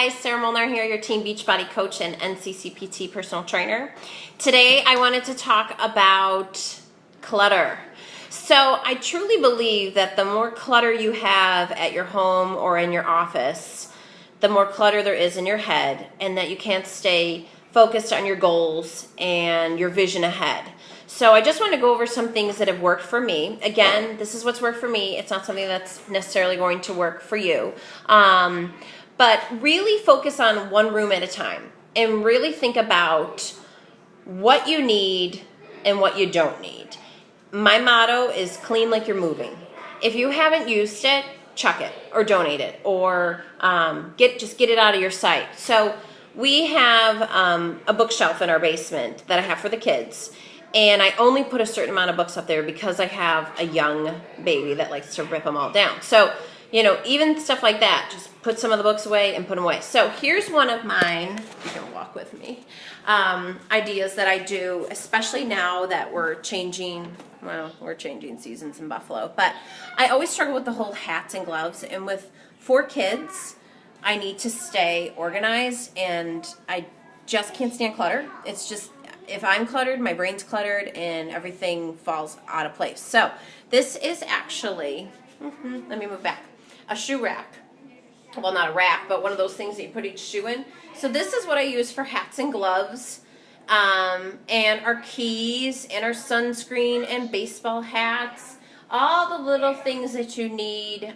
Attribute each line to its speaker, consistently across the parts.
Speaker 1: guys, Sarah Molnar here, your Team Beachbody coach and NCCPT personal trainer. Today I wanted to talk about clutter. So I truly believe that the more clutter you have at your home or in your office, the more clutter there is in your head, and that you can't stay focused on your goals and your vision ahead. So I just want to go over some things that have worked for me. Again, this is what's worked for me. It's not something that's necessarily going to work for you. But really focus on one room at a time and really think about what you need and what you don't need. My motto is clean like you're moving. If you haven't used it, chuck it or donate it or just get it out of your sight. So we have a bookshelf in our basement that I have for the kids. And I only put a certain amount of books up there because I have a young baby that likes to rip them all down. So, you know, even stuff like that, just put some of the books away and put them away. So here's one of mine, you can walk with me, ideas that I do, especially now that we're changing seasons in Buffalo. But I always struggle with the whole hats and gloves. And with 4 kids, I need to stay organized, and I just can't stand clutter. It's just, if I'm cluttered, my brain's cluttered, and everything falls out of place. So this is actually, let me move back, a shoe rack. Well, not a rack, but one of those things that you put each shoe in. So this is what I use for hats and gloves, and our keys, and our sunscreen, and baseball hats, all the little things that you need,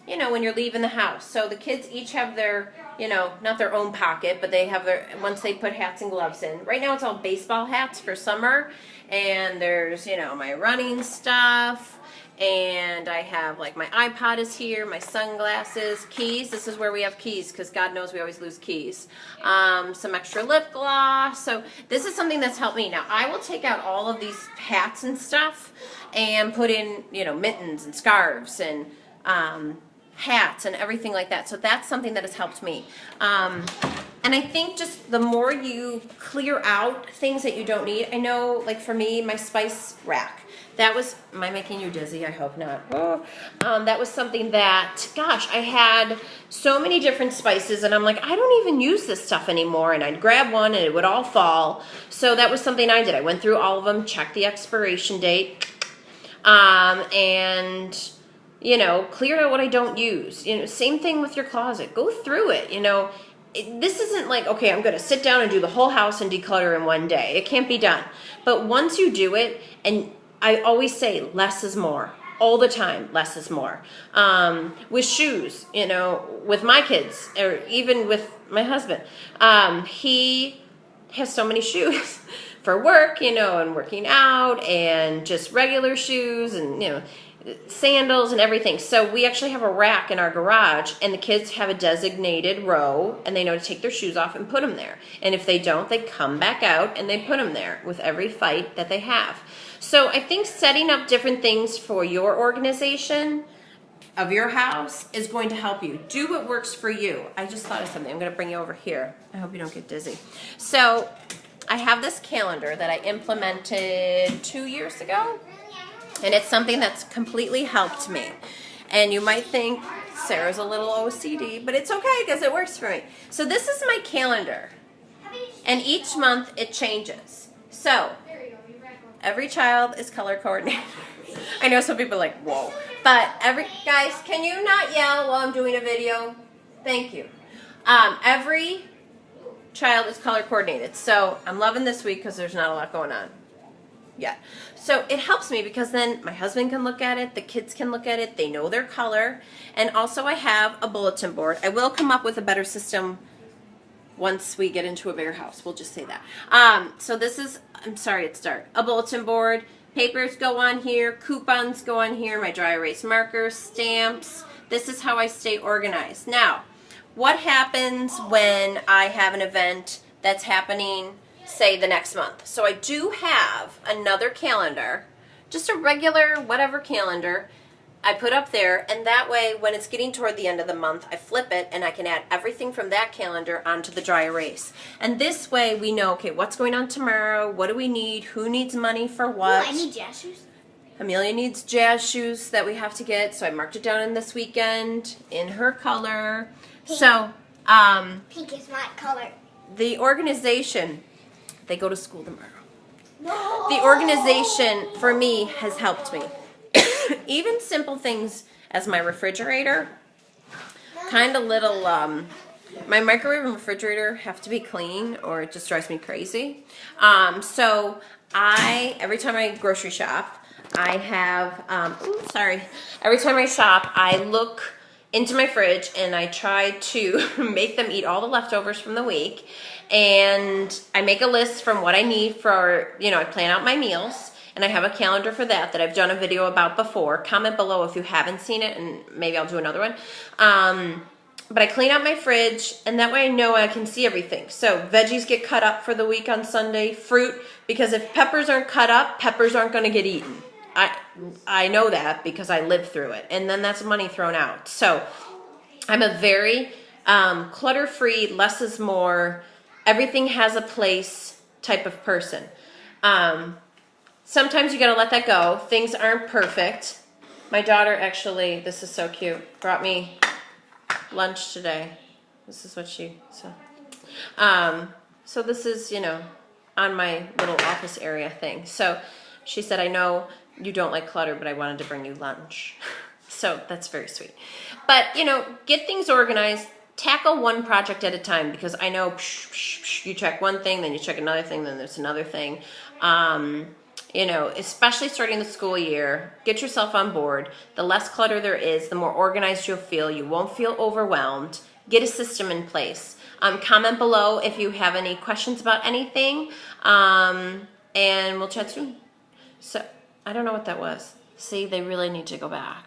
Speaker 1: you know, when you're leaving the house. So the kids each have their, you know, not their own pocket, but they have their, once they put hats and gloves in. Right now it's all baseball hats for summer, and there's, you know, my running stuff, and I have, like, my iPod is here, my sunglasses, keys. This is where we have keys, because God knows we always lose keys. Some extra lip gloss. So this is something that's helped me. Now, I will take out all of these hats and stuff and put in, you know, mittens and scarves and hats and everything like that. So that's something that has helped me. And I think just the more you clear out things that you don't need. I know, like for me, my spice rack. That was, am I making you dizzy? I hope not. Oh. That was something that, gosh, I had so many different spices, and I'm like, I don't even use this stuff anymore. And I'd grab one and it would all fall. So that was something I did. I went through all of them, checked the expiration date, and you know, cleared out what I don't use. You know, same thing with your closet. Go through it. You know, this isn't like, okay, I'm going to sit down and do the whole house and declutter in one day. It can't be done. But once you do it, and I always say less is more. All the time, less is more. With shoes, you know, with my kids, or even with my husband, he has so many shoes for work, you know, and working out, and just regular shoes, and, you know, sandals and everything. So we actually have a rack in our garage, and the kids have a designated row, and they know to take their shoes off and put them there. And if they don't, they come back out and they put them there with every fight that they have. So I think setting up different things for your organization of your house is going to help you. Do what works for you. I just thought of something. I'm going to bring you over here. I hope you don't get dizzy. So I have this calendar that I implemented 2 years ago. And it's something that's completely helped me. And you might think Sarah's a little OCD, but it's okay because it works for me. So this is my calendar. And each month it changes. So every child is color coordinated. I know some people are like, whoa. But guys, can you not yell while I'm doing a video? Thank you. Every child is color coordinated. So I'm loving this week because there's not a lot going on. Yeah. So it helps me because then my husband can look at it, the kids can look at it, they know their color, and also I have a bulletin board. I will come up with a better system once we get into a bigger house. We'll just say that. So this is, I'm sorry it's dark, a bulletin board. Papers go on here, coupons go on here, my dry erase markers, stamps. This is how I stay organized. Now, what happens when I have an event that's happening, say, the next month? So I do have another calendar, just a regular whatever calendar I put up there, and that way when it's getting toward the end of the month, I flip it and I can add everything from that calendar onto the dry erase. And this way we know, okay, what's going on tomorrow, what do we need, who needs money for what.
Speaker 2: Ooh, I need jazz shoes.
Speaker 1: Amelia needs jazz shoes that we have to get, so I marked it down in this weekend in her color.
Speaker 2: Pink.
Speaker 1: So
Speaker 2: Pink is my color.
Speaker 1: The organization, they go to school tomorrow.
Speaker 2: No.
Speaker 1: The organization for me has helped me. Even simple things as my refrigerator, kind of little, my microwave and refrigerator have to be clean or it just drives me crazy. So every time I grocery shop, I have, every time I shop, I look into my fridge and I try to make them eat all the leftovers from the week. And I make a list from what I need for, I plan out my meals. And I have a calendar for that I've done a video about before. Comment below if you haven't seen it, and maybe I'll do another one. But I clean out my fridge, and that way I know I can see everything. So veggies get cut up for the week on Sunday. Fruit, because if peppers aren't cut up, peppers aren't going to get eaten. I know that because I lived through it. And then that's money thrown out. So I'm a very clutter-free, less is more, everything has a place type of person. Sometimes you got to let that go. Things aren't perfect. My daughter actually, this is so cute, brought me lunch today. This is what she said. So this is, on my little office area thing. So she said, I know you don't like clutter, but I wanted to bring you lunch. So that's very sweet. But, get things organized. Tackle one project at a time, because I know you check one thing, then you check another thing, then there's another thing. Especially starting the school year, get yourself on board. The less clutter there is, the more organized you'll feel. You won't feel overwhelmed. Get a system in place. Comment below if you have any questions about anything, and we'll chat soon. So, I don't know what that was. See, they really need to go back.